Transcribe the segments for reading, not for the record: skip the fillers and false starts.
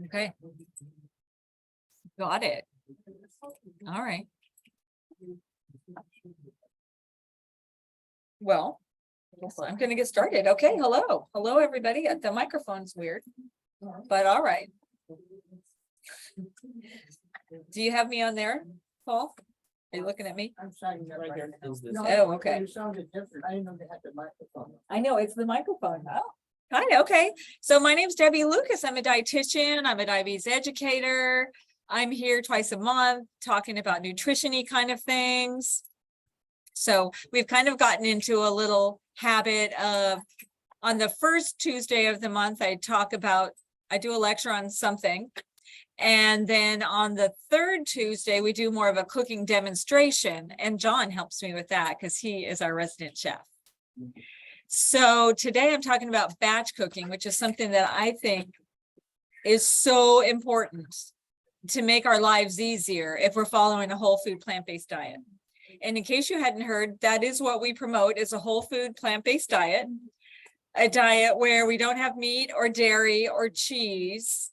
Okay. Got it. All right. Well, I'm gonna get started. Okay, hello. Hello, everybody. The microphone's weird, but all right. Do you have me on there, Paul? Are you looking at me? I'm signing that right here. Oh, okay. You sounded different. I didn't know they had the microphone. I know, it's the microphone. Oh, hi, okay. So my name's Debbie Lucas. I'm a dietitian. I'm a diabetes educator. I'm here twice a month talking about nutrition-y kind of things. So we've kind of gotten into a little habit of, on the first Tuesday of the month, I do a lecture on something. And then on the third Tuesday, we do more of a cooking demonstration. And John helps me with that because he is our resident chef. So today I'm talking about batch cooking, which is something that I think is so important to make our lives easier if we're following a whole food plant-based diet. And in case you hadn't heard, that is what we promote, is a whole food plant-based diet, a diet where we don't have meat or dairy or cheese.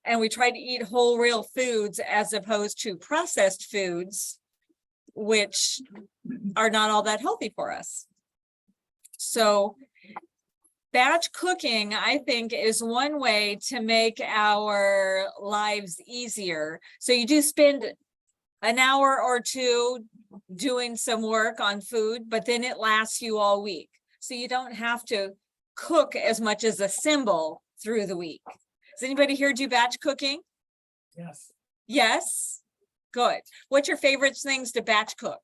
And we try to eat whole, real foods as opposed to processed foods, which are not all that healthy for us. So batch cooking, I think, is one way to make our lives easier. So you do spend an hour or two doing some work on food, but then it lasts you all week. So you don't have to cook as much as assemble through the week. Does anybody here do batch cooking? Yes. Yes? Good. What's your favorite things to batch cook?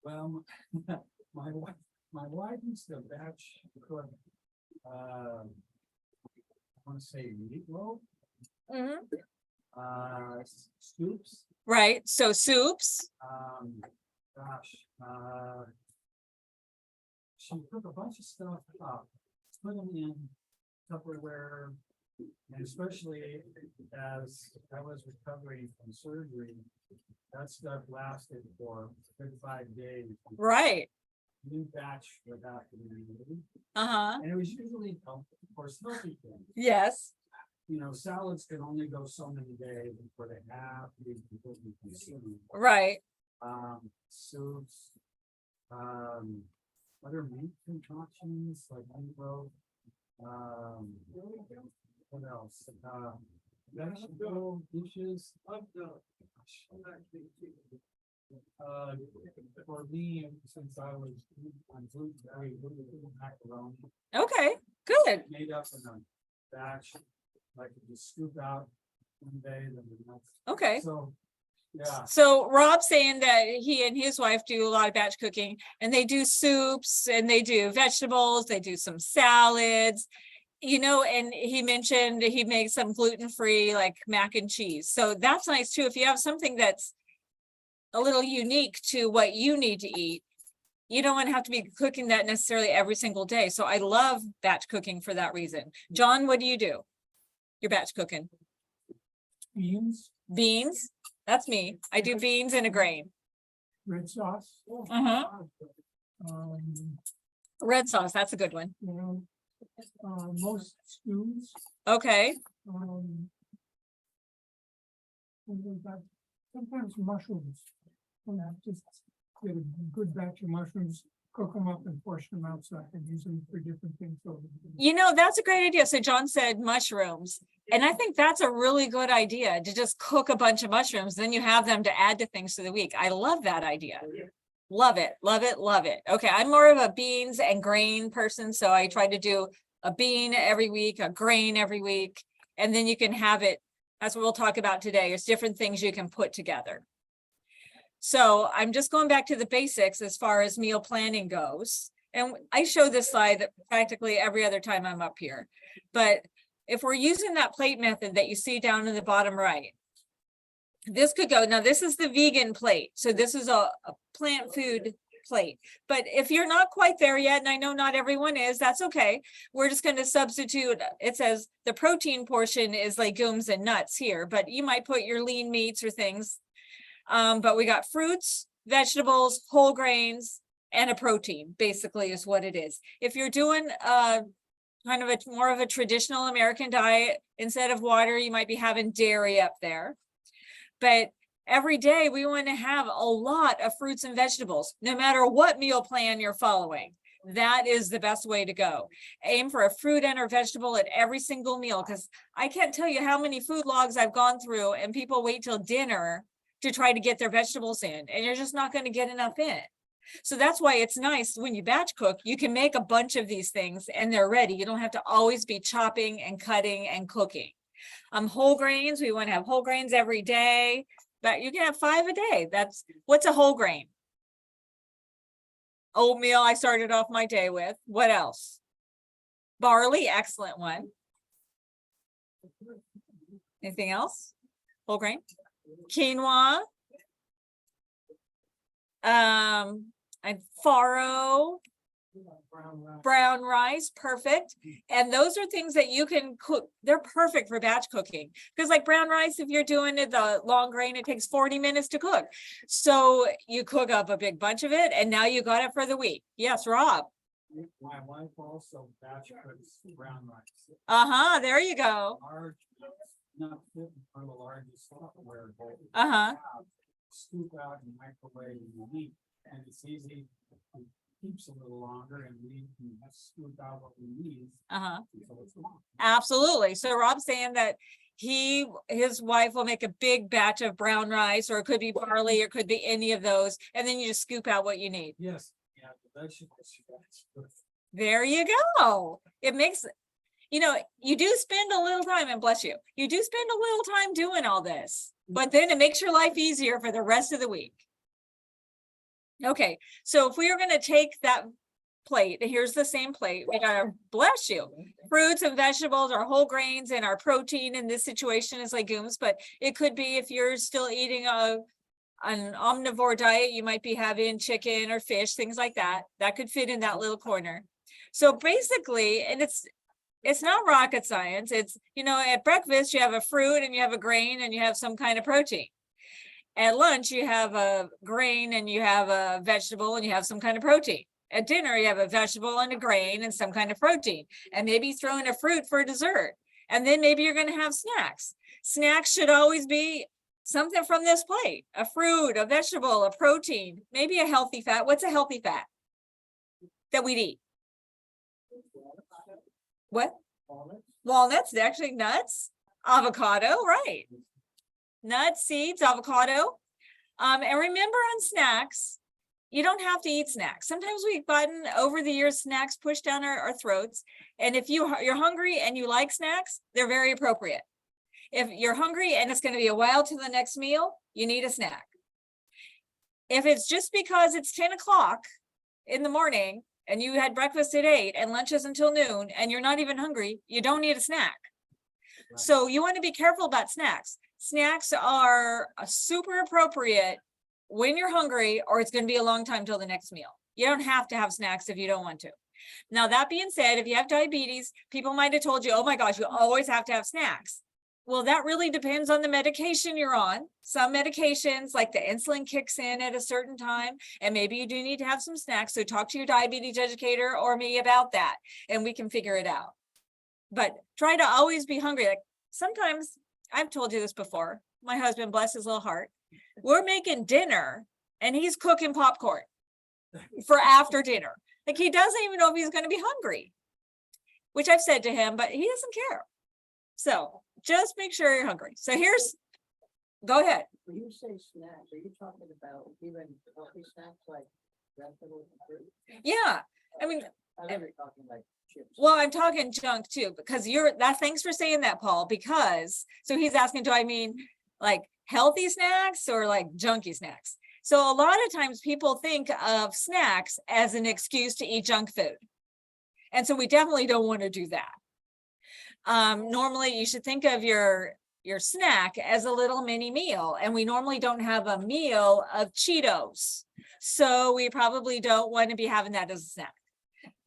Well, my wife used to batch cook, I want to say meatloaf, soups. Right. So soups. She cooked a bunch of stuff up, put them in Tupperware. And especially as I was recovering from surgery, that stuff lasted for 5 days. Right. New batch would have to be made. And it was usually, of course, healthy things. Yes. You know, salads can only go so many days before they have to be completely consumed. Right. Soups, other meat concoctions like meatloaf. What else? Vegetable dishes. For me, since I was on gluten-free, macaroni. Okay, good. Made up in a batch, I could just scoop out one day, then the next. Okay. So, yeah. So Rob's saying that he and his wife do a lot of batch cooking, and they do soups and they do vegetables, they do some salads. You know, and he mentioned he makes some gluten-free like mac and cheese. So that's nice too. If you have something that's a little unique to what you need to eat, you don't want to have to be cooking that necessarily every single day. So I love batch cooking for that reason. John, what do you do? You're batch cooking. Beans. Beans? That's me. I do beans and a grain. Red sauce. Red sauce, that's a good one. Most stews. Okay. Sometimes mushrooms. Just get a good batch of mushrooms, cook them up and portion them out so I can use them for different things. You know, that's a great idea. So John said mushrooms. And I think that's a really good idea to just cook a bunch of mushrooms. Then you have them to add to things for the week. I love that idea. Love it. Love it. Love it. Okay. I'm more of a beans and grain person. So I try to do a bean every week, a grain every week, and then you can have it. That's what we'll talk about today. There's different things you can put together. So I'm just going back to the basics as far as meal planning goes. And I show this slide practically every other time I'm up here. But if we're using that plate method that you see down in the bottom right, this could go, now this is the vegan plate. So this is a plant food plate. But if you're not quite there yet, and I know not everyone is, that's okay. We're just going to substitute. It says the protein portion is legumes and nuts here, but you might put your lean meats or things. But we got fruits, vegetables, whole grains, and a protein, basically is what it is. If you're doing kind of a more of a traditional American diet. Instead of water, you might be having dairy up there. But every day we want to have a lot of fruits and vegetables, no matter what meal plan you're following. That is the best way to go. Aim for a fruit and a vegetable at every single meal, because I can't tell you how many food logs I've gone through and people wait till dinner to try to get their vegetables in, and you're just not going to get enough in. So that's why it's nice when you batch cook, you can make a bunch of these things and they're ready. You don't have to always be chopping and cutting and cooking. Whole grains, we want to have whole grains every day, but you can have 5 a day. What's a whole grain? Oatmeal, I started off my day with. What else? Barley, excellent one. Anything else? Whole grain? Quinoa. And farro, brown rice, perfect. And those are things that you can cook. They're perfect for batch cooking, because like brown rice, if you're doing it the long grain, it takes 40 minutes to cook. So you cook up a big bunch of it and now you got it for the week. Yes, Rob. My wife also batch cooks brown rice. Uh-huh, there you go. Large, not fit for the largest Tupperware bowl. Uh-huh. Scoop out and microwave and eat, and it's easy. It keeps a little longer, and we can just scoop out what we need. Uh-huh. So it's long. Absolutely. So Rob's saying that his wife will make a big batch of brown rice, or it could be barley, or it could be any of those, and then you just scoop out what you need. Yes, yeah, the vegetables. There you go. It makes, you do spend a little time, and bless you, you do spend a little time doing all this, but then it makes your life easier for the rest of the week. Okay, so if we are going to take that plate, here's the same plate. We got, bless you, fruits and vegetables, our whole grains, and our protein in this situation is legumes, but it could be if you're still eating an omnivore diet, you might be having chicken or fish, things like that. That could fit in that little corner. So basically, and it's not rocket science. It's, at breakfast, you have a fruit and you have a grain and you have some kind of protein. At lunch, you have a grain and you have a vegetable and you have some kind of protein. At dinner, you have a vegetable and a grain and some kind of protein, and maybe throw in a fruit for dessert. And then maybe you're going to have snacks. Snacks should always be something from this plate: a fruit, a vegetable, a protein, maybe a healthy fat. What's a healthy fat that we'd eat? What? Walnuts, actually nuts, avocado, right? Nuts, seeds, avocado. And remember, on snacks, you don't have to eat snacks. Sometimes we've gotten over the years snacks pushed down our throats. And if you're hungry and you like snacks, they're very appropriate. If you're hungry and it's going to be a while to the next meal, you need a snack. If it's just because it's 10 o'clock in the morning and you had breakfast at 8 and lunch is until noon and you're not even hungry, you don't need a snack. Right. So you want to be careful about snacks. Snacks are super appropriate when you're hungry, or it's going to be a long time till the next meal. You don't have to have snacks if you don't want to. Now, that being said, if you have diabetes, people might have told you, oh my gosh, you always have to have snacks. Well, that really depends on the medication you're on. Some medications, like the insulin, kicks in at a certain time, and maybe you do need to have some snacks. So talk to your diabetes educator or me about that, and we can figure it out. But try to always be hungry. Like sometimes, I've told you this before, my husband, bless his little heart, we're making dinner and he's cooking popcorn for after dinner. Like, he doesn't even know if he's going to be hungry, which I've said to him, but he doesn't care. So just make sure you're hungry. So go ahead. When you say snacks, are you talking about even healthy snacks like vegetables and fruit? Yeah. I mean, I know you're talking like chips. well, I'm talking junk too, because thanks for saying that, Paul, because, so he's asking, do I mean like healthy snacks or like junky snacks? So a lot of times people think of snacks as an excuse to eat junk food. And so we definitely don't want to do that. Normally you should think of your snack as a little mini meal, and we normally don't have a meal of Cheetos. So we probably don't want to be having that as a snack.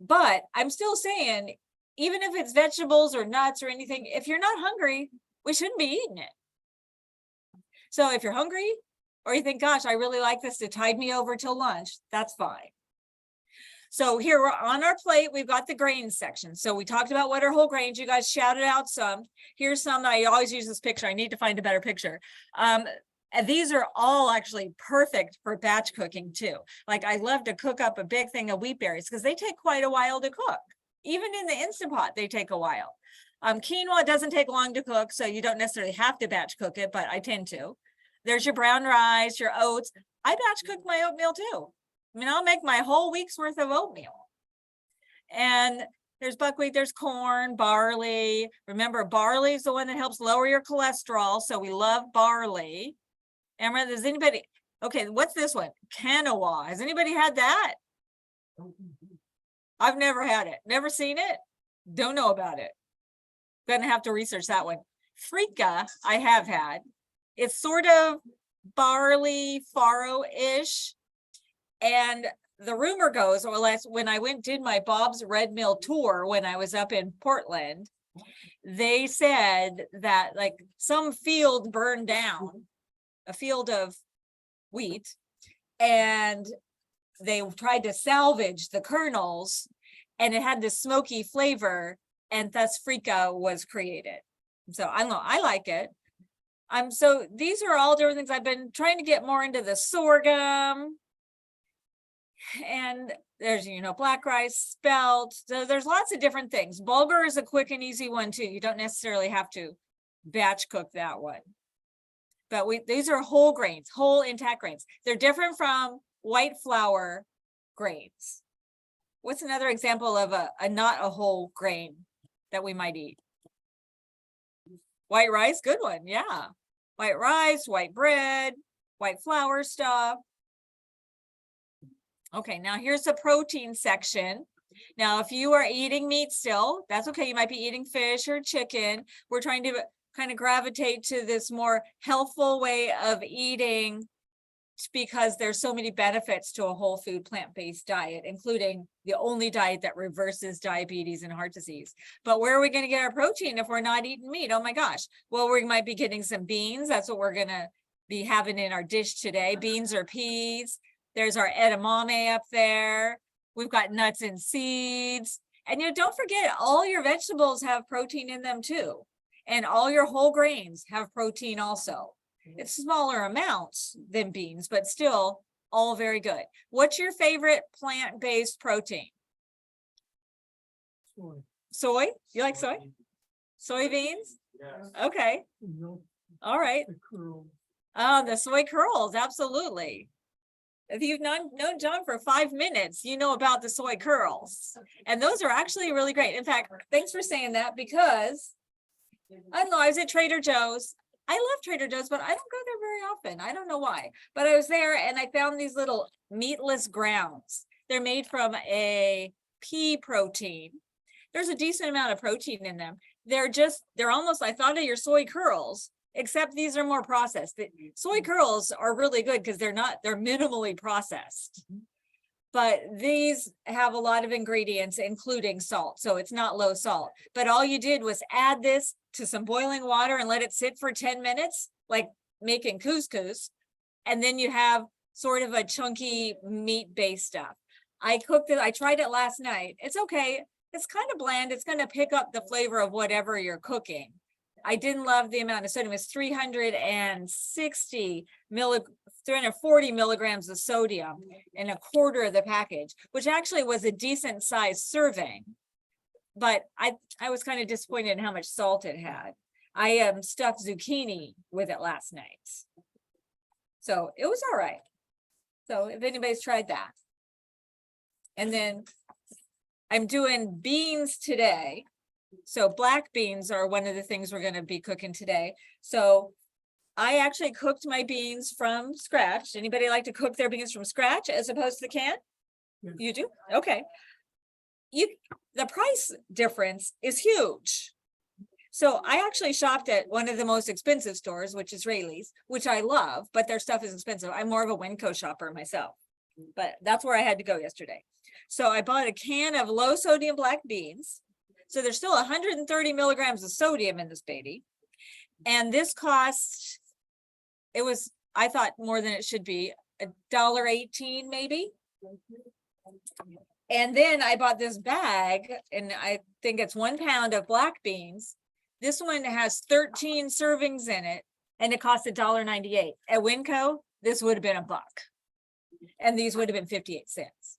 But I'm still saying, even if it's vegetables or nuts or anything, if you're not hungry, we shouldn't be eating it. So if you're hungry, or you think, gosh, I really like this to tide me over till lunch, that's fine. So here we're on our plate, we've got the grains section. So we talked about what are whole grains. You guys shouted out some. Here's some that I always use this picture. I need to find a better picture. And these are all actually perfect for batch cooking too. Like I love to cook up a big thing of wheat berries because they take quite a while to cook. Even in the Instant Pot, they take a while. Quinoa doesn't take long to cook, so you don't necessarily have to batch cook it, but I tend to. There's your brown rice, your oats. I batch cook my oatmeal too. I mean, I'll make my whole week's worth of oatmeal. And there's buckwheat, there's corn, barley. Remember, barley is the one that helps lower your cholesterol, so we love barley. And does anybody, okay, what's this one? Quinoa. Has anybody had that? I've never had it, never seen it, don't know about it. Gonna have to research that one. Freekeh, I have had. It's sort of barley farro-ish. And the rumor goes, or less when I did my Bob's Red Mill tour when I was up in Portland, they said that like some field burned down, a field of wheat, and they tried to salvage the kernels, and it had this smoky flavor, and thus Freekeh was created. So I don't know, I like it. So these are all different things. I've been trying to get more into the sorghum, and there's, black rice, spelt. So there's lots of different things. Bulgur is a quick and easy one too. You don't necessarily have to batch cook that one. But these are whole grains, whole intact grains. They're different from white flour grains. What's another example of a not a whole grain that we might eat? White rice, good one, yeah. White rice, white bread, white flour stuff. Okay, now here's the protein section. Now, if you are eating meat still, that's okay. You might be eating fish or chicken. We're trying to kind of gravitate to this more healthful way of eating because there's so many benefits to a whole food plant-based diet, including the only diet that reverses diabetes and heart disease. But where are we going to get our protein if we're not eating meat? Oh my gosh. Well, we might be getting some beans. That's what we're going to be having in our dish today. Beans or peas. There's our edamame up there. We've got nuts and seeds. And don't forget, all your vegetables have protein in them too. And all your whole grains have protein also. It's smaller amounts than beans, but still all very good. What's your favorite plant-based protein? Soy? You like soy? Soybeans? Yes. Okay. All right. Oh, the soy curls, absolutely. If you've known John for 5 minutes, you know about the soy curls. And those are actually really great. In fact, thanks for saying that, because I don't know, I was at Trader Joe's. I love Trader Joe's, but I don't go there very often. I don't know why, but I was there and I found these little meatless grounds. They're made from a pea protein. There's a decent amount of protein in them. They're almost, I thought of your soy curls, except these are more processed. The soy curls are really good because they're minimally processed. But these have a lot of ingredients, including salt. So it's not low salt, but all you did was add this to some boiling water and let it sit for 10 minutes, like making couscous. And then you have sort of a chunky meat-based stuff. I cooked it. I tried it last night. It's okay. It's kind of bland. It's going to pick up the flavor of whatever you're cooking. I didn't love the amount of sodium. It's 340 milligrams of sodium in a quarter of the package, which actually was a decent sized serving. But I was kind of disappointed in how much salt it had. I stuffed zucchini with it last night. So it was all right. So if anybody's tried that. And then I'm doing beans today. So black beans are one of the things we're going to be cooking today. So I actually cooked my beans from scratch. Anybody like to cook their beans from scratch as opposed to the can? Yeah. You do? Okay. The price difference is huge. So I actually shopped at one of the most expensive stores, which is Rayleigh's, which I love, but their stuff is expensive. I'm more of a Winco shopper myself, but that's where I had to go yesterday. So I bought a can of low sodium black beans. So there's still 130 milligrams of sodium in this baby. And this cost, I thought more than it should be, $1.18 maybe. And then I bought this bag, and I think it's 1 pound of black beans. This one has 13 servings in it, and it costs $1.98. At Winco, this would have been $1, and these would have been 58 cents.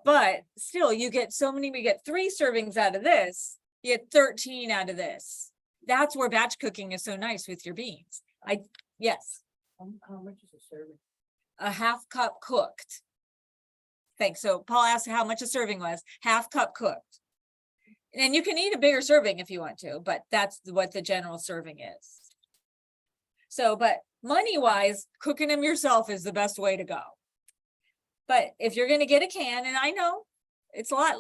But still, you get so many. We get 3 servings out of this. You get 13 out of this. That's where batch cooking is so nice with your beans. Yes, How much is a serving? a 1/2 cup cooked. Thanks. So Paul asked how much a serving was, 1/2 cup cooked. And you can eat a bigger serving if you want to, but that's what the general serving is. So, but money wise, cooking them yourself is the best way to go. But if you're going to get a can, and I know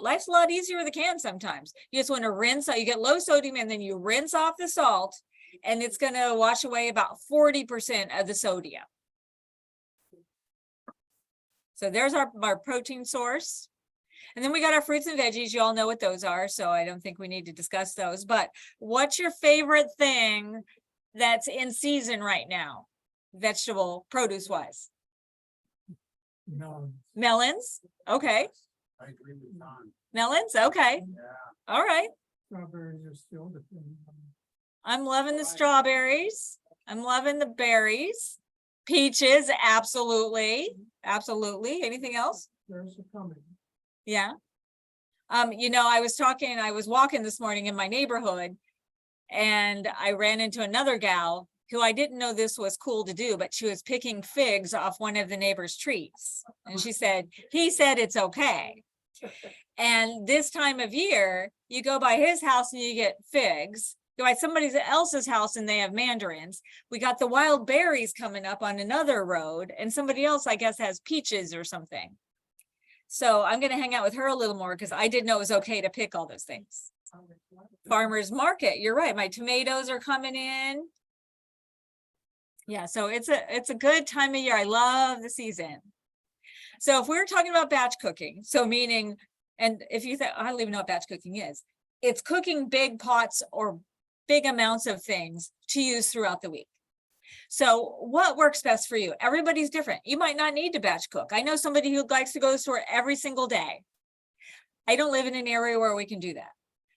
life's a lot easier with a can sometimes. You just want to rinse out, you get low sodium, and then you rinse off the salt, and it's going to wash away about 40% of the sodium. So there's our protein source. And then we got our fruits and veggies. You all know what those are, so I don't think we need to discuss those. But what's your favorite thing that's in season right now, vegetable produce wise? No, Melons. Okay. I agree with Don. Melons. Okay. Yeah. All right. Strawberries are still the thing. I'm loving the strawberries. I'm loving the berries. Peaches. Absolutely. Absolutely. Anything else? There's a coming. Yeah. I was walking this morning in my neighborhood, and I ran into another gal who I didn't know this was cool to do, but she was picking figs off one of the neighbor's trees. And he said it's okay. And this time of year, you go by his house and you get figs. Go by somebody else's house and they have mandarins. We got the wild berries coming up on another road, and somebody else, I guess, has peaches or something. So I'm going to hang out with her a little more because I didn't know it was okay to pick all those things. Farmers market. You're right. My tomatoes are coming in. Yeah. So it's a good time of year. I love the season. So if we were talking about batch cooking, so meaning, and if you think, I don't even know what batch cooking is, it's cooking big pots or big amounts of things to use throughout the week. So what works best for you? Everybody's different. You might not need to batch cook. I know somebody who likes to go to the store every single day. I don't live in an area where we can do that.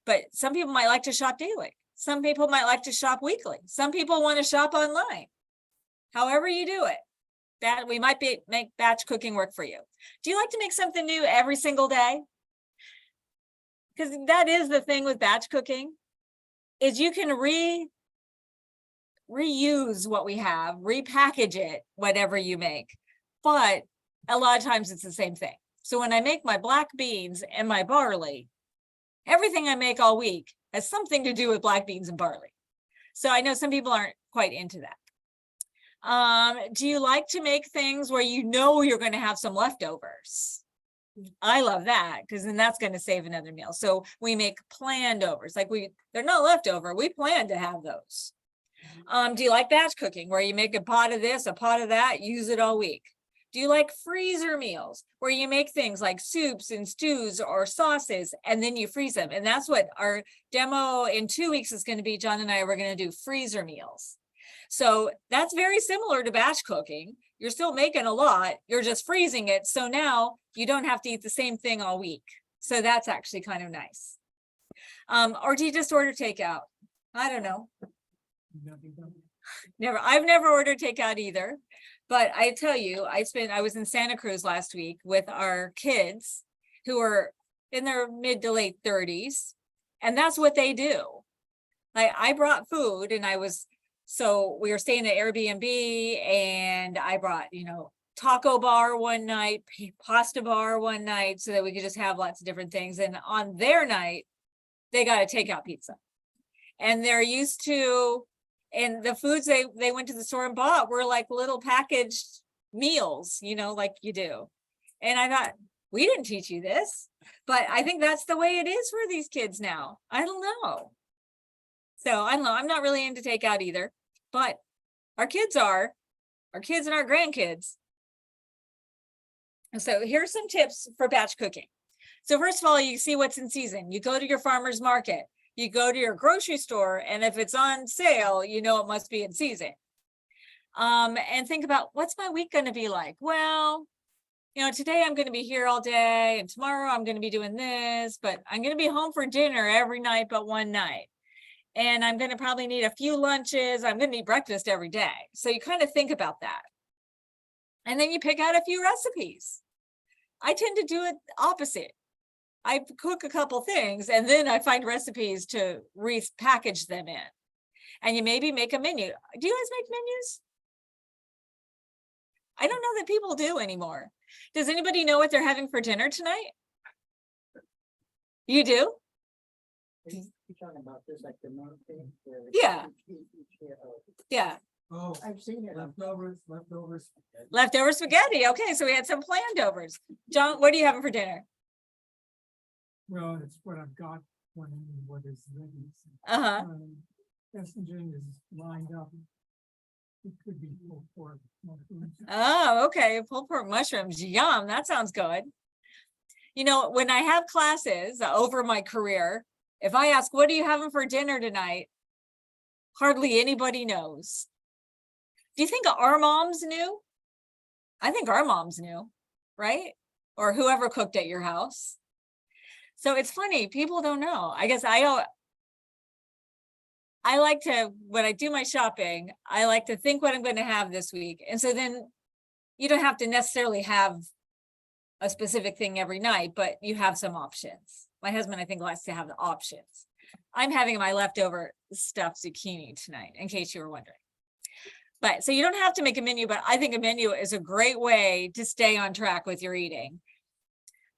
But some people might like to shop daily. Some people might like to shop weekly. Some people want to shop online. However you do it, that we might make batch cooking work for you. Do you like to make something new every single day? Because that is the thing with batch cooking, is you can reuse what we have, repackage it, whatever you make, but a lot of times it's the same thing. So when I make my black beans and my barley, everything I make all week has something to do with black beans and barley. So I know some people aren't quite into that. Do you like to make things where you know you're going to have some leftovers? I love that, because then that's going to save another meal. So we make planned overs, like they're not leftover. We plan to have those. Do you like batch cooking where you make a pot of this, a pot of that, use it all week? Do you like freezer meals where you make things like soups and stews or sauces and then you freeze them? And that's what our demo in 2 weeks is going to be. John and I were going to do freezer meals. So that's very similar to batch cooking. You're still making a lot, you're just freezing it. So now you don't have to eat the same thing all week. So that's actually kind of nice. Or do you just order takeout? I don't know. I've never ordered takeout either. But I tell you, I was in Santa Cruz last week with our kids who are in their mid to late 30s. And that's what they do. I brought food, and so we were staying at Airbnb, and I brought, taco bar one night, pasta bar one night, so that we could just have lots of different things. And on their night, they got a takeout pizza. And they're used to, and the foods they went to the store and bought were like little packaged meals, like you do. And I thought, we didn't teach you this, but I think that's the way it is for these kids now. I don't know. So I don't know. I'm not really into takeout either, but our kids and our grandkids. So here's some tips for batch cooking. So first of all, you see what's in season. You go to your farmer's market, you go to your grocery store, and if it's on sale, it must be in season. And think about, what's my week going to be like? Well, today I'm going to be here all day and tomorrow I'm going to be doing this, but I'm going to be home for dinner every night but one night. And I'm going to probably need a few lunches. I'm going to need breakfast every day. So you kind of think about that. And then you pick out a few recipes. I tend to do it opposite. I cook a couple things and then I find recipes to repackage them in. And you maybe make a menu. Do you guys make menus? I don't know that people do anymore. Does anybody know what they're having for dinner tonight? You do? You're talking about this, like the main thing? where Yeah. oh, Yeah. Oh, I've seen it. leftovers. Leftover spaghetti. Okay, so we had some planned overs. John, what are you having for dinner? Well, it's what I've got when what is ready. Uh-huh. Messaging is lined up. It could be pulled pork. Oh, okay. Pulled pork mushrooms. Yum. That sounds good. When I have classes over my career, if I ask, what are you having for dinner tonight? Hardly anybody knows. Do you think our moms knew? I think our moms knew, right? Or whoever cooked at your house. So it's funny, people don't know. I guess I like to, when I do my shopping, I like to think what I'm going to have this week. And so then you don't have to necessarily have a specific thing every night, but you have some options. My husband, I think, likes to have the options. I'm having my leftover stuffed zucchini tonight, in case you were wondering. But so you don't have to make a menu, but I think a menu is a great way to stay on track with your eating.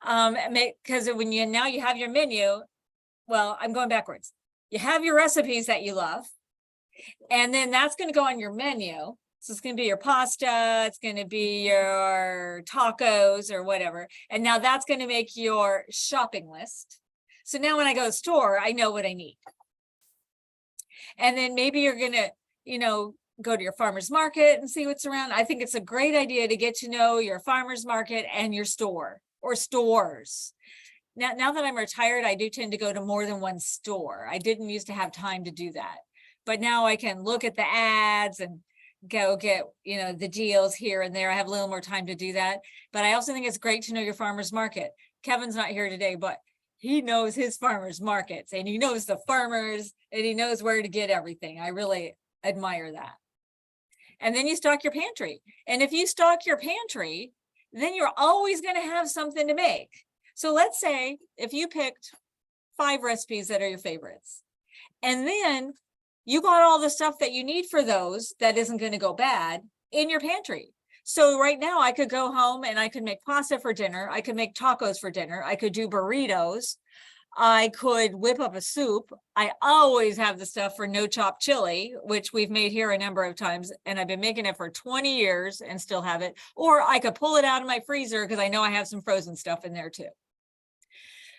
Because when you have your menu, well, I'm going backwards. You have your recipes that you love, and then that's going to go on your menu. So it's going to be your pasta, it's going to be your tacos or whatever. And now that's going to make your shopping list. So now when I go to the store, I know what I need. And then maybe you're going to, go to your farmer's market and see what's around. I think it's a great idea to get to know your farmer's market and your store or stores. Now that I'm retired, I do tend to go to more than one store. I didn't used to have time to do that, but now I can look at the ads and go get, the deals here and there. I have a little more time to do that, but I also think it's great to know your farmer's market. Kevin's not here today, but he knows his farmer's markets and he knows the farmers and he knows where to get everything. I really admire that. And then you stock your pantry. And if you stock your pantry, then you're always going to have something to make. So let's say if you picked 5 recipes that are your favorites, and then you got all the stuff that you need for those that isn't going to go bad in your pantry. So right now I could go home and I could make pasta for dinner. I could make tacos for dinner. I could do burritos. I could whip up a soup. I always have the stuff for no chop chili, which we've made here a number of times. And I've been making it for 20 years and still have it. Or I could pull it out of my freezer because I know I have some frozen stuff in there too.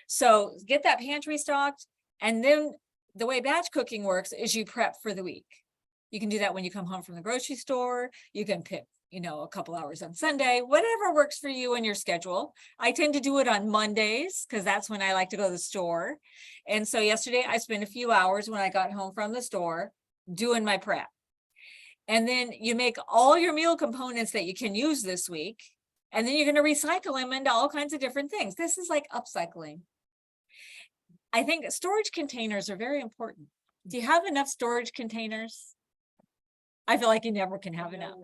So get that pantry stocked. And then the way batch cooking works is you prep for the week. You can do that when you come home from the grocery store. You can pick, a couple hours on Sunday, whatever works for you and your schedule. I tend to do it on Mondays because that's when I like to go to the store. And so yesterday I spent a few hours when I got home from the store doing my prep. And then you make all your meal components that you can use this week. And then you're going to recycle them into all kinds of different things. This is like upcycling. I think storage containers are very important. Do you have enough storage containers? I feel like you never can have enough.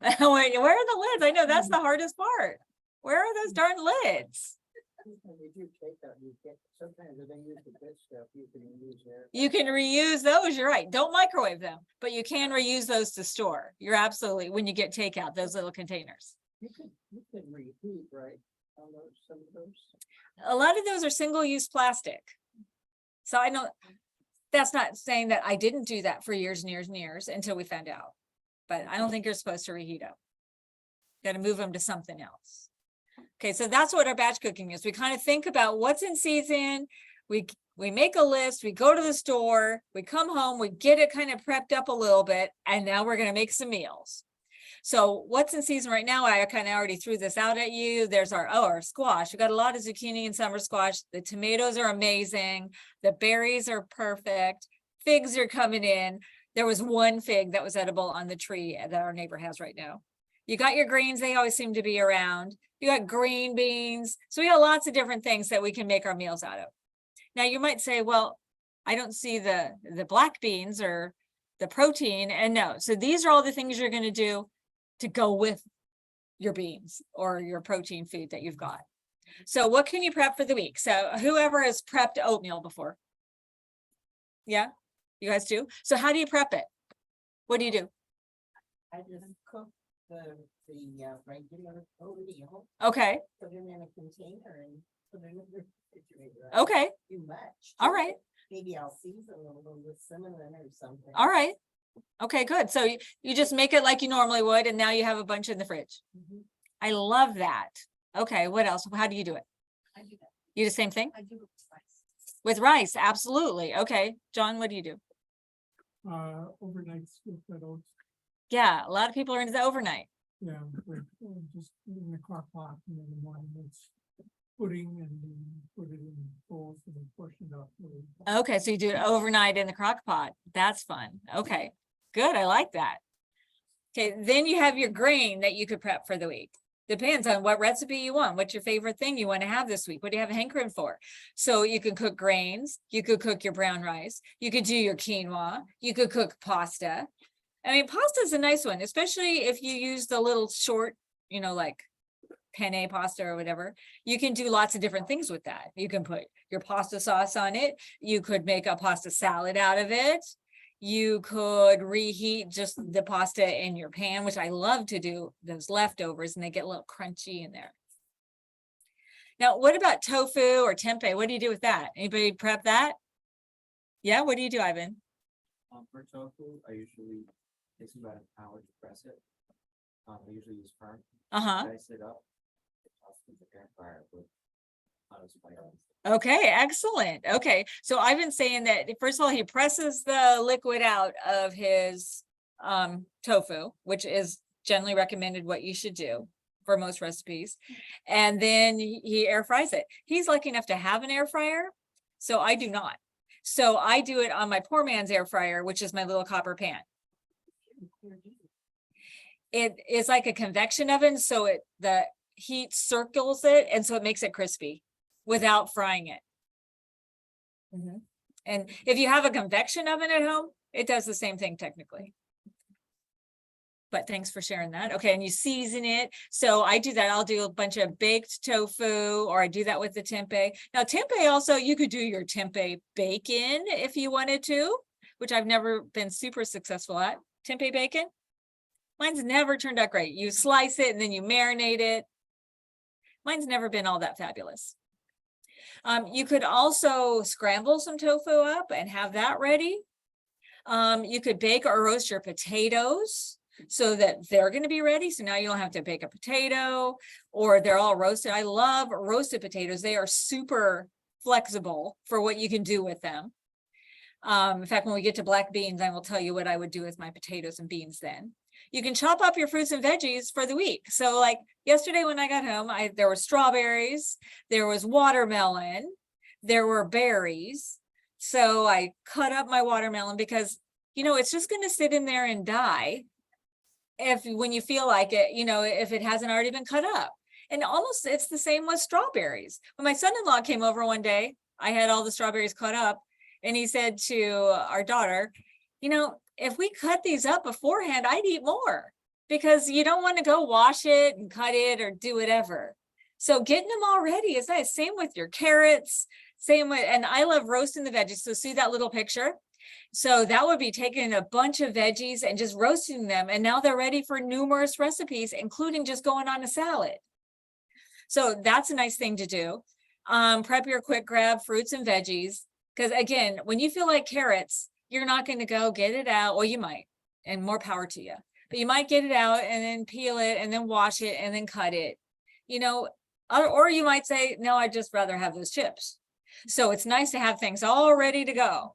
Where are the lids? I know that's the hardest part. Where are those darn lids? When you do takeout, you get, sometimes if they use the good stuff, you can use there. You can reuse those. You're right. Don't microwave them, but you can reuse those to store. You're absolutely, when you get takeout, those little containers. You can reheat, right? On those, some of those. A lot of those are single-use plastic. So I know that's not saying that I didn't do that for years and years and years until we found out. But I don't think you're supposed to reheat them. Got to move them to something else. Okay, so that's what our batch cooking is. We kind of think about what's in season. We make a list, we go to the store, we come home, we get it kind of prepped up a little bit, and now we're going to make some meals. So what's in season right now? I kind of already threw this out at you. There's our squash. We got a lot of zucchini and summer squash. The tomatoes are amazing. The berries are perfect. Figs are coming in. There was one fig that was edible on the tree that our neighbor has right now. You got your greens, they always seem to be around. You got green beans. So we got lots of different things that we can make our meals out of. Now you might say, well, I don't see the black beans or the protein. And no, so these are all the things you're going to do to go with your beans or your protein food that you've got. So what can you prep for the week? So whoever has prepped oatmeal before. Yeah, you guys do. So how do you prep it? What do you do? I just cook the regular oatmeal, Okay, put it in a container and put it in the refrigerator. okay, Too much. all right, Maybe I'll season a little with cinnamon or something. all right. Okay, good. So you just make it like you normally would, and now you have a bunch in the fridge. Mhm. I love that. Okay, what else? How do you do it? I do that. You do the same thing? I do it with rice. With rice, absolutely. Okay, John, what do you do? Overnight scoop that oats, Yeah, a lot of people are into the overnight. yeah, just in the crock pot, and in the morning it's pudding and then put it in bowls and then portion it up. Okay, so you do it overnight in the crock pot. That's fun. Okay, good. I like that. Okay, then you have your grain that you could prep for the week. Depends on what recipe you want. What's your favorite thing you want to have this week? What do you have a hankering for? So you can cook grains, you could cook your brown rice, you could do your quinoa, you could cook pasta. I mean, pasta is a nice one, especially if you use the little short, like penne pasta or whatever. You can do lots of different things with that. You can put your pasta sauce on it. You could make a pasta salad out of it. You could reheat just the pasta in your pan, which I love to do, those leftovers, and they get a little crunchy in there. Now, what about tofu or tempeh? What do you do with that? Anybody prep that? Yeah, what do you do, Ivan? For tofu, I usually takes me about an hour to press it. I usually use firm, Uh-huh. dice it up, toss it in the air fryer with spice. Okay, excellent. Okay, so Ivan's saying that first of all, he presses the liquid out of his tofu, which is generally recommended what you should do for most recipes. And then he air fries it. He's lucky enough to have an air fryer, so I do not. So I do it on my poor man's air fryer, which is my little copper pan. It is like a convection oven, so the heat circles it, and so it makes it crispy without frying it. Mhm. And if you have a convection oven at home, it does the same thing technically. But thanks for sharing that. Okay, and you season it. So I do that. I'll do a bunch of baked tofu, or I do that with the tempeh. Now, tempeh also, you could do your tempeh bacon if you wanted to, which I've never been super successful at. Tempeh bacon. Mine's never turned out great. You slice it and then you marinate it. Mine's never been all that fabulous. You could also scramble some tofu up and have that ready. You could bake or roast your potatoes so that they're going to be ready. So now you don't have to bake a potato, or they're all roasted. I love roasted potatoes. They are super flexible for what you can do with them. In fact, when we get to black beans, I will tell you what I would do with my potatoes and beans then. You can chop up your fruits and veggies for the week. So like yesterday when I got home, there were strawberries, there was watermelon, there were berries. So I cut up my watermelon because, it's just going to sit in there and die when you feel like it, if it hasn't already been cut up. And almost it's the same with strawberries. When my son-in-law came over one day, I had all the strawberries cut up, and he said to our daughter, if we cut these up beforehand, I'd eat more, because you don't want to go wash it and cut it or do whatever. So getting them all ready is nice. Same with your carrots, and I love roasting the veggies. So see that little picture? So that would be taking a bunch of veggies and just roasting them. And now they're ready for numerous recipes, including just going on a salad. So that's a nice thing to do. Prep your quick grab fruits and veggies. Because again, when you feel like carrots, you're not going to go get it out. Well, you might, and more power to you, but you might get it out and then peel it and then wash it and then cut it, or you might say, no, I'd just rather have those chips. So it's nice to have things all ready to go.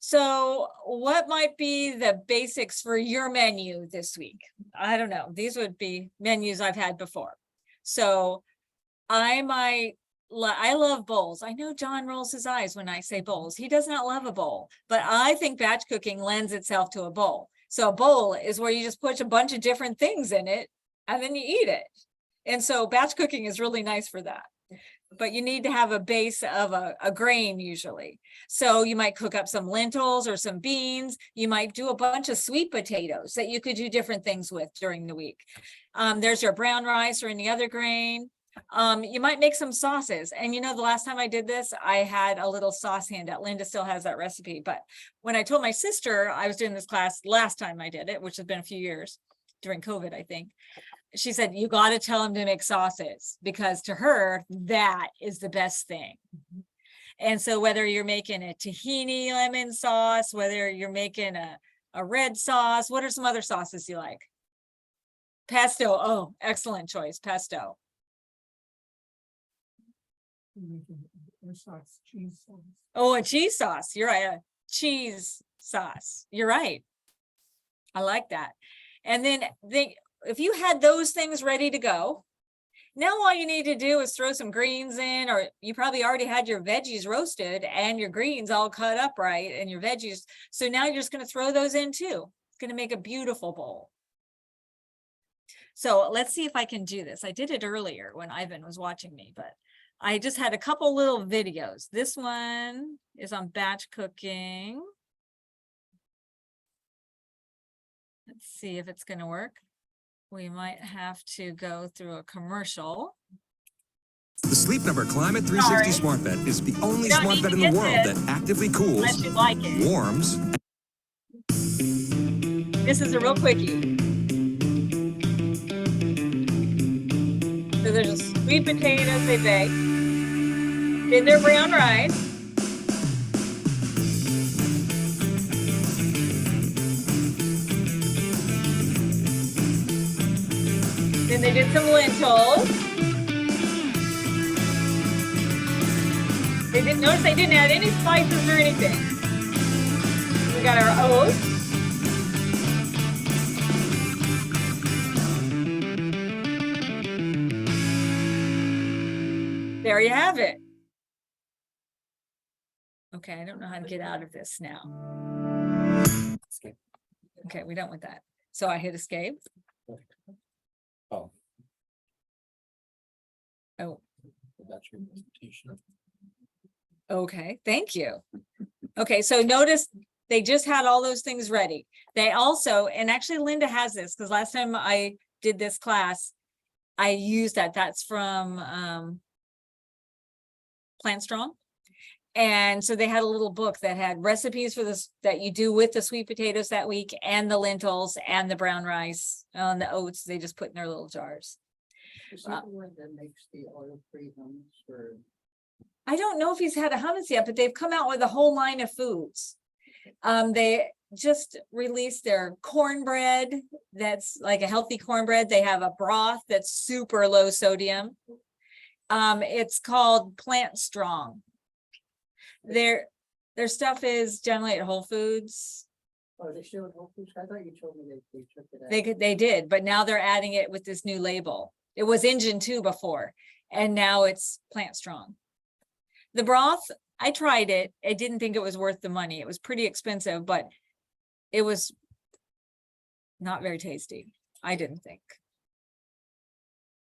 So what might be the basics for your menu this week? I don't know. These would be menus I've had before. So I love bowls. I know John rolls his eyes when I say bowls. He does not love a bowl, but I think batch cooking lends itself to a bowl. So a bowl is where you just put a bunch of different things in it and then you eat it. And so batch cooking is really nice for that. But you need to have a base of a grain usually. So you might cook up some lentils or some beans. You might do a bunch of sweet potatoes that you could do different things with during the week. There's your brown rice or any other grain. You might make some sauces. And you know, the last time I did this, I had a little sauce handout. Linda still has that recipe. But when I told my sister I was doing this class last time I did it, which has been a few years during COVID, I think. She said, you got to tell him to make sauces because to her, that is the best thing. And so whether you're making a tahini lemon sauce, whether you're making a red sauce, what are some other sauces you like? Pesto. Oh, excellent choice. Pesto. Cheese sauce. Oh, a cheese sauce. You're right. A cheese sauce. You're right. I like that. And then if you had those things ready to go, now all you need to do is throw some greens in, or you probably already had your veggies roasted and your greens all cut up right and your veggies. So now you're just going to throw those in too. It's going to make a beautiful bowl. So let's see if I can do this. I did it earlier when Ivan was watching me, but I just had a couple little videos. This one is on batch cooking. Let's see if it's going to work. We might have to go through a commercial. The Sleep Number Climate 360 Sorry. Smart Bed is the only You don't smart need bed to in the get world this that actively cools, unless you like it. warms, This is a real quickie. So there's a sweet potatoes they bake. Then their brown rice. Then they did some lentils. They didn't notice they didn't add any spices or anything. We got our oats. There you have it. Okay, I don't know how to get out of this now. Escape. Okay, we don't want that. So I hit escape. Oh. Oh, That's your presentation. okay, thank you. Okay, so notice they just had all those things ready. They also, and actually Linda has this because last time I did this class, I used that. That's from Plant Strong. And so they had a little book that had recipes for this that you do with the sweet potatoes that week and the lentils and the brown rice and the oats. They just put in their little jars. Is that the one that makes the oil-free hummus for? I don't know if he's had a hummus yet, but they've come out with a whole line of foods. They just released their cornbread. That's like a healthy cornbread. They have a broth that's super low sodium. It's called Plant Strong. Their stuff is generally at Whole Foods. Oh, they still at Whole Foods? I thought you told me they took it out. They did, but now they're adding it with this new label. It was Engine 2 before, and now it's Plant Strong. The broth, I tried it. I didn't think it was worth the money. It was pretty expensive, but it was not very tasty. I didn't think.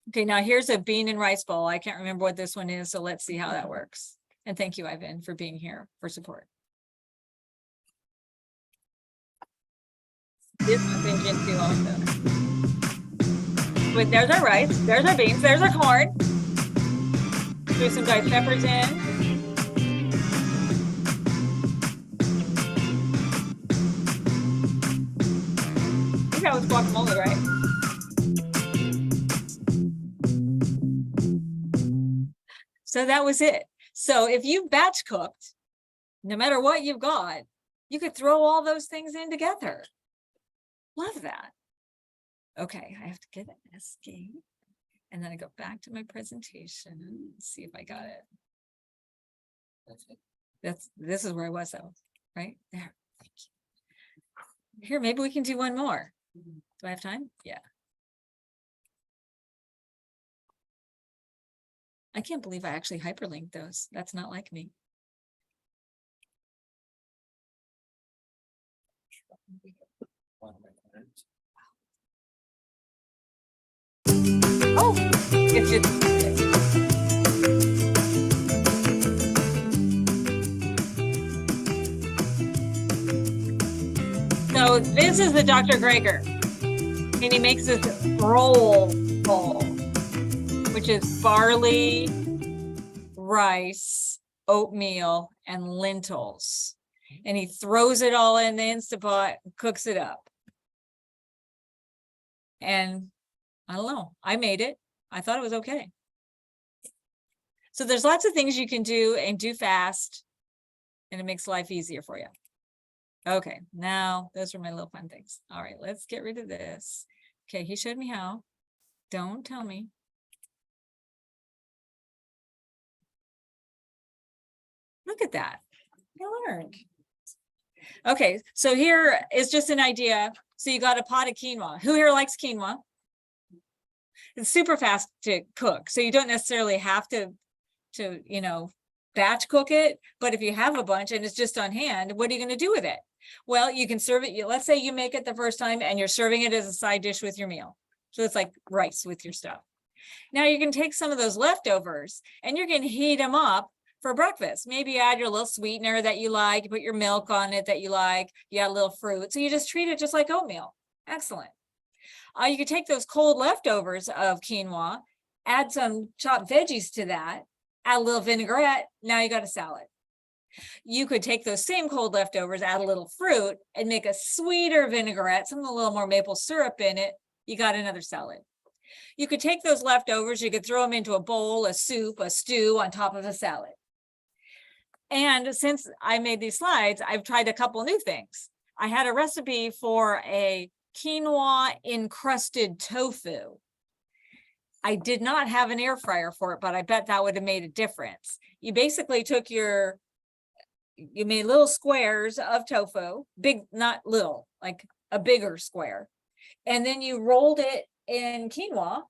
Okay, now here's a bean and rice bowl. I can't remember what this one is, so let's see how that works. And thank you, Ivan, for being here for support. This one's Engine 2 also. But there's our rice, there's our beans, there's our corn. Throw some diced peppers in. I think that was guacamole, right? So that was it. So if you batch cooked, no matter what you've got, you could throw all those things in together. Love that. Okay, I have to get an escape. And then I go back to my presentation, see if I got it. That's it. This is where I was though, right? There. Thank you. Here, maybe we can do one more. Do I have time? Yeah. I can't believe I actually hyperlinked those. That's not like me. One. It's just. So this is the Dr. Greger, and he makes this roll bowl, which is barley, rice, oatmeal, and lentils. And he throws it all in the Instapot, cooks it up. And I don't know, I made it. I thought it was okay. So there's lots of things you can do and do fast, and it makes life easier for you. Okay, now those are my little fun things. All right, let's get rid of this. Okay, he showed me how. Don't tell me. Look at that. I learned. Okay, so here is just an idea. So you got a pot of quinoa. Who here likes quinoa? It's super fast to cook, so you don't necessarily have to batch cook it. But if you have a bunch and it's just on hand, what are you going to do with it? Well, you can serve it. Let's say you make it the first time and you're serving it as a side dish with your meal. So it's like rice with your stuff. Now you can take some of those leftovers and you're going to heat them up for breakfast. Maybe add your little sweetener that you like, you put your milk on it that you like, you add a little fruit. So you just treat it just like oatmeal. Excellent. You could take those cold leftovers of quinoa, add some chopped veggies to that, add a little vinaigrette. Now you got a salad. You could take those same cold leftovers, add a little fruit, and make a sweeter vinaigrette, something a little more maple syrup in it. You got another salad. You could take those leftovers, you could throw them into a bowl, a soup, a stew on top of a salad. And since I made these slides, I've tried a couple new things. I had a recipe for a quinoa encrusted tofu. I did not have an air fryer for it, but I bet that would have made a difference. You basically took you made little squares of tofu, big, not little, like a bigger square. And then you rolled it in quinoa.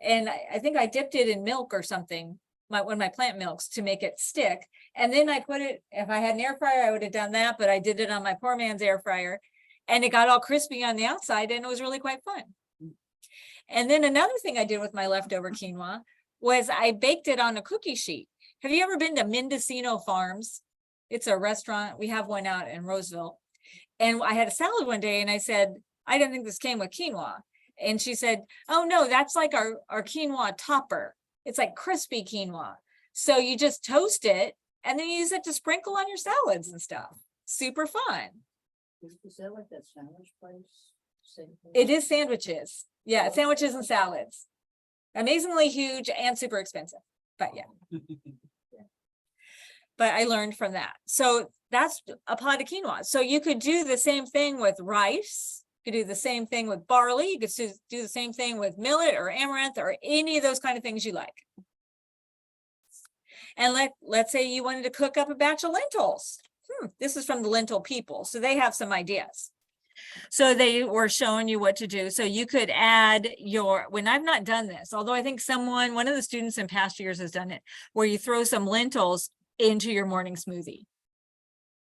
And I think I dipped it in milk or something, one of my plant milks, to make it stick. And then I put it, if I had an air fryer, I would have done that, but I did it on my poor man's air fryer. And it got all crispy on the outside and it was really quite fun. And then another thing I did with my leftover quinoa was I baked it on a cookie sheet. Have you ever been to Mendocino Farms? It's a restaurant. We have one out in Roseville. And I had a salad one day and I said, I didn't think this came with quinoa. And she said, oh no, that's like our quinoa topper. It's like crispy quinoa. So you just toast it and then you use it to sprinkle on your salads and stuff. Super fun. Is that like that sandwich place? Same thing? It is sandwiches. Yeah, sandwiches and salads. Amazingly huge and super expensive. But yeah. But I learned from that. So that's a pot of quinoa. So you could do the same thing with rice. You could do the same thing with barley. You could do the same thing with millet or amaranth or any of those kind of things you like. And let's say you wanted to cook up a batch of lentils. This is from the Lentil People. So they have some ideas. So they were showing you what to do. So you could add when I've not done this, although I think one of the students in past years has done it, where you throw some lentils into your morning smoothie.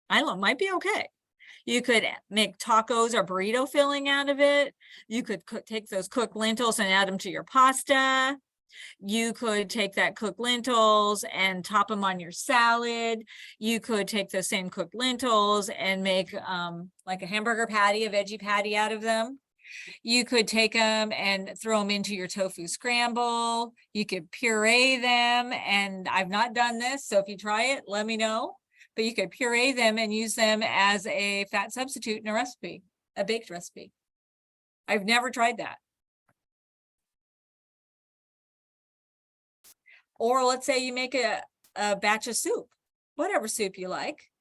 I don't know, might be okay. You could make tacos or burrito filling out of it. You could take those cooked lentils and add them to your pasta. You could take that cooked lentils and top them on your salad. You could take those same cooked lentils and make like a hamburger patty, a veggie patty out of them. You could take them and throw them into your tofu scramble. You could puree them, and I've not done this, so if you try it, let me know. But you could puree them and use them as a fat substitute in a recipe, a baked recipe. I've never tried that. Or let's say you make a batch of soup, whatever soup you like.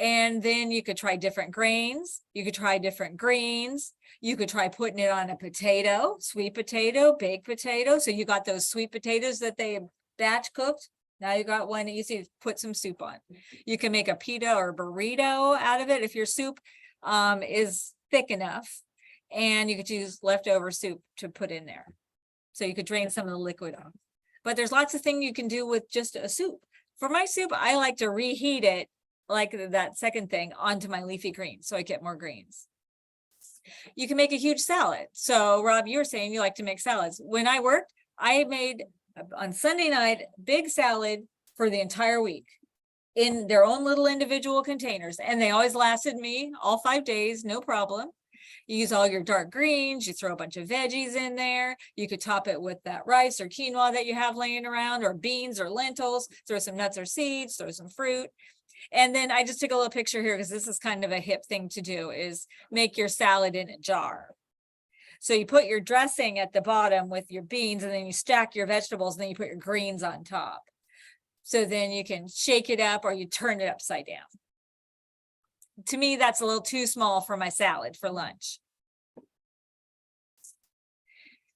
And then you could try different grains. You could try different greens. You could try putting it on a potato, sweet potato, baked potato. So you got those sweet potatoes that they batch cooked. Now you got one easy to put some soup on. You can make a pita or burrito out of it if your soup is thick enough. And you could use leftover soup to put in there. So you could drain some of the liquid off. But there's lots of things you can do with just a soup. For my soup, I like to reheat it, like that second thing, onto my leafy greens so I get more greens. You can make a huge salad. So Rob, you were saying you like to make salads. When I worked, I made on Sunday night, big salad for the entire week in their own little individual containers. And they always lasted me all 5 days, no problem. You use all your dark greens, you throw a bunch of veggies in there. You could top it with that rice or quinoa that you have laying around, or beans or lentils, throw some nuts or seeds, throw some fruit. And then I just took a little picture here because this is kind of a hip thing to do, is make your salad in a jar. So you put your dressing at the bottom with your beans, and then you stack your vegetables, and then you put your greens on top. So then you can shake it up or you turn it upside down. To me, that's a little too small for my salad for lunch.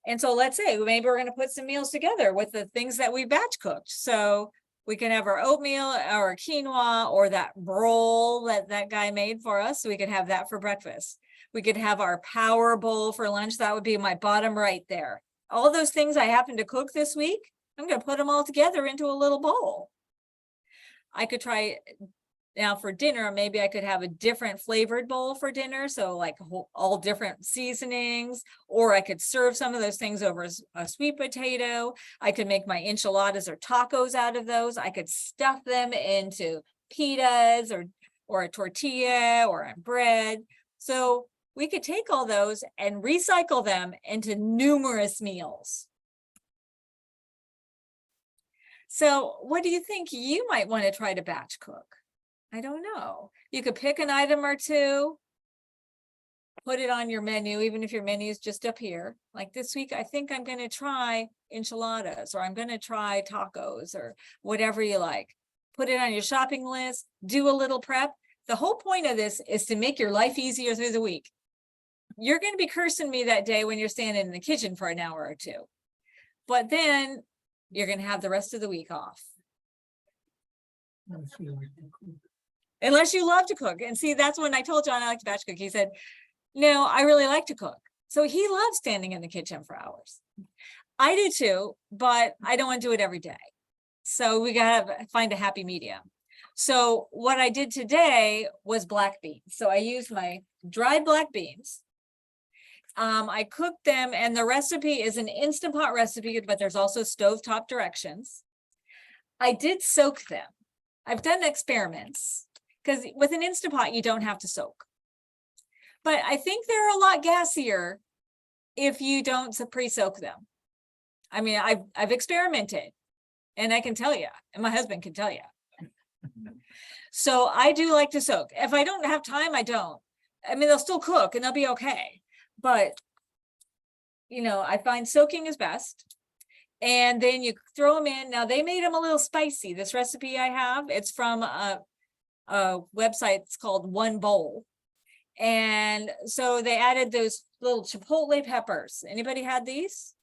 And so let's say maybe we're going to put some meals together with the things that we batch cooked. So we can have our oatmeal or our quinoa or that roll that that guy made for us. So we could have that for breakfast. We could have our power bowl for lunch. That would be my bottom right there. All those things I happen to cook this week, I'm going to put them all together into a little bowl. I could try now for dinner, maybe I could have a different flavored bowl for dinner. So like all different seasonings, or I could serve some of those things over a sweet potato. I could make my enchiladas or tacos out of those. I could stuff them into pitas or a tortilla or a bread. So we could take all those and recycle them into numerous meals. So what do you think you might want to try to batch cook? I don't know. You could pick an item or two, put it on your menu, even if your menu is just up here. Like this week, I think I'm going to try enchiladas, or I'm going to try tacos, or whatever you like. Put it on your shopping list, do a little prep. The whole point of this is to make your life easier through the week. You're going to be cursing me that day when you're standing in the kitchen for an hour or two, but then you're going to have the rest of the week off. Unless you love to cook. And see, that's when I told John I like to batch cook. He said, no, I really like to cook. So he loves standing in the kitchen for hours. I do too, but I don't want to do it every day. So we got to find a happy medium. So what I did today was black beans. So I used my dried black beans. I cooked them, and the recipe is an Instant Pot recipe, but there's also stovetop directions. I did soak them. I've done experiments because with an Instant Pot, you don't have to soak. But I think they're a lot gassier if you don't pre-soak them. I mean, I've experimented, and I can tell you, and my husband can tell you. So I do like to soak. If I don't have time, I don't. I mean, they'll still cook and they'll be okay. But, you know, I find soaking is best. And then you throw them in. Now, they made them a little spicy. This recipe I have, it's from a website. It's called One Bowl. And so they added those little chipotle peppers. Anybody had these?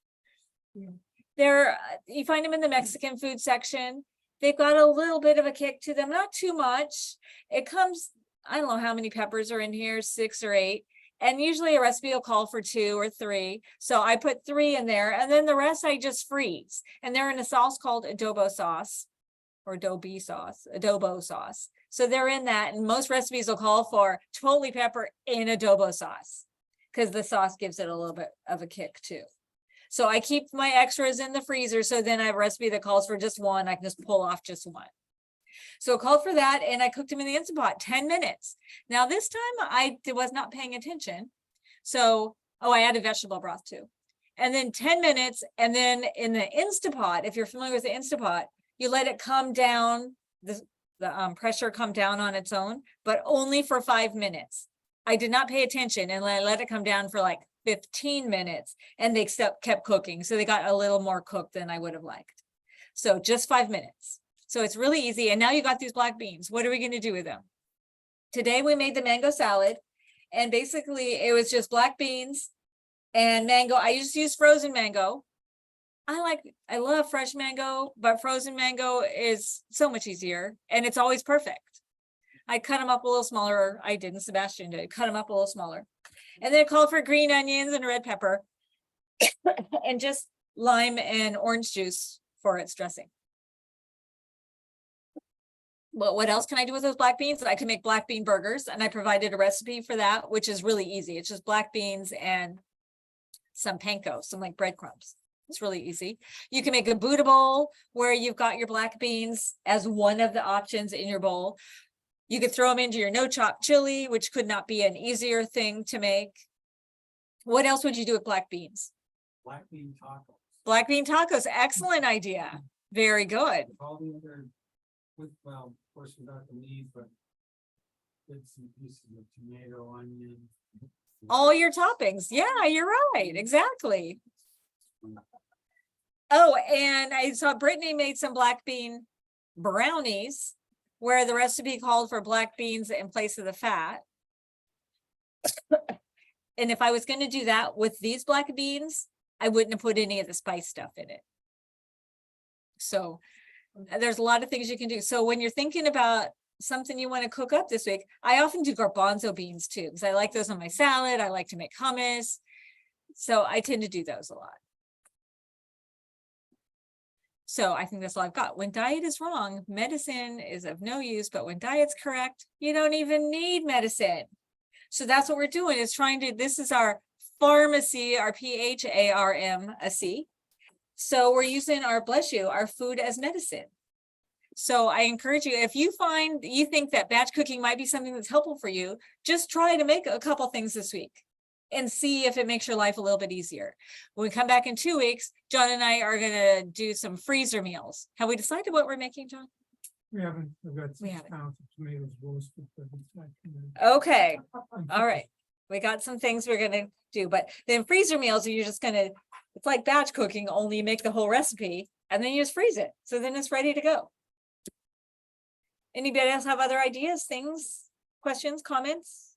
Yeah. They're, you find them in the Mexican food section. They've got a little bit of a kick to them, not too much. It comes, I don't know how many peppers are in here, 6 or 8. And usually a recipe will call for 2 or 3. So I put 3 in there, and then the rest I just freeze. And they're in a sauce called adobo sauce, or adobo sauce. So they're in that, and most recipes will call for chipotle pepper in adobo sauce because the sauce gives it a little bit of a kick too. So I keep my extras in the freezer. So then I have a recipe that calls for just 1. I can just pull off just 1. So I called for that, and I cooked them in the Instant Pot 10 minutes. Now this time I was not paying attention. So, I added vegetable broth too. And then 10 minutes, and then in the Instant Pot, if you're familiar with the Instant Pot, you let it come down, the pressure come down on its own, but only for 5 minutes. I did not pay attention, and I let it come down for like 15 minutes, and they kept cooking. So they got a little more cooked than I would have liked. So just 5 minutes. So it's really easy. And now you got these black beans. What are we going to do with them? Today we made the mango salad, and basically it was just black beans and mango. I just use frozen mango. I love fresh mango, but frozen mango is so much easier, and it's always perfect. I cut them up a little smaller. I didn't, Sebastian did, cut them up a little smaller. And then called for green onions and red pepper and just lime and orange juice for its dressing. But what else can I do with those black beans? I can make black bean burgers, and I provided a recipe for that, which is really easy. It's just black beans and some panko, some like breadcrumbs. It's really easy. You can make a Buddha bowl where you've got your black beans as one of the options in your bowl. You could throw them into your no chop chili, which could not be an easier thing to make. What else would you do with black beans? Black bean tacos. Black bean tacos, excellent idea. Very good. All the other, with, well, of course, without the meat, but bits and pieces of tomato, onion. All your toppings. Yeah, you're right. Exactly. Oh, and I saw Brittany made some black bean brownies where the recipe called for black beans in place of the fat. And if I was going to do that with these black beans, I wouldn't have put any of the spice stuff in it. So there's a lot of things you can do. So when you're thinking about something you want to cook up this week, I often do garbanzo beans too, because I like those on my salad. I like to make hummus. So I tend to do those a lot. So I think that's all I've got. When diet is wrong, medicine is of no use, but when diet's correct, you don't even need medicine. So that's what we're doing, is trying to, this is our pharmacy, our PHARMAC. So we're using our, bless you, our food as medicine. So I encourage you, if you find you think that batch cooking might be something that's helpful for you, just try to make a couple things this week and see if it makes your life a little bit easier. When we come back in 2 weeks, John and I are going to do some freezer meals. Have we decided what we're making, John? We haven't, we've got We 6 haven't. pounds of tomatoes roasted for this afternoon. Okay. All right. We got some things we're going to do, but then freezer meals are, you're just going to, it's like batch cooking, only you make the whole recipe and then you just freeze it. So then it's ready to go. Anybody else have other ideas, things, questions, comments?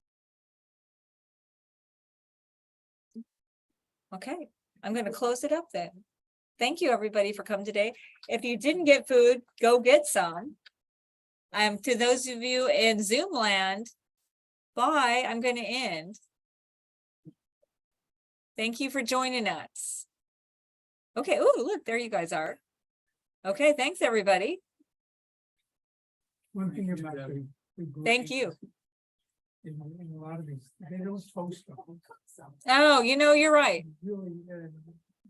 Okay, I'm going to close it up then. Thank you, everybody, for coming today. If you didn't get food, go get some. To those of you in Zoom land, bye. I'm going to end. Thank you for joining us. Okay, oh, look, there you guys are. Okay, thanks, everybody. One thing about the Thank grains, you. In a lot of these, they don't toast them. Oh, you know, you're right. Really,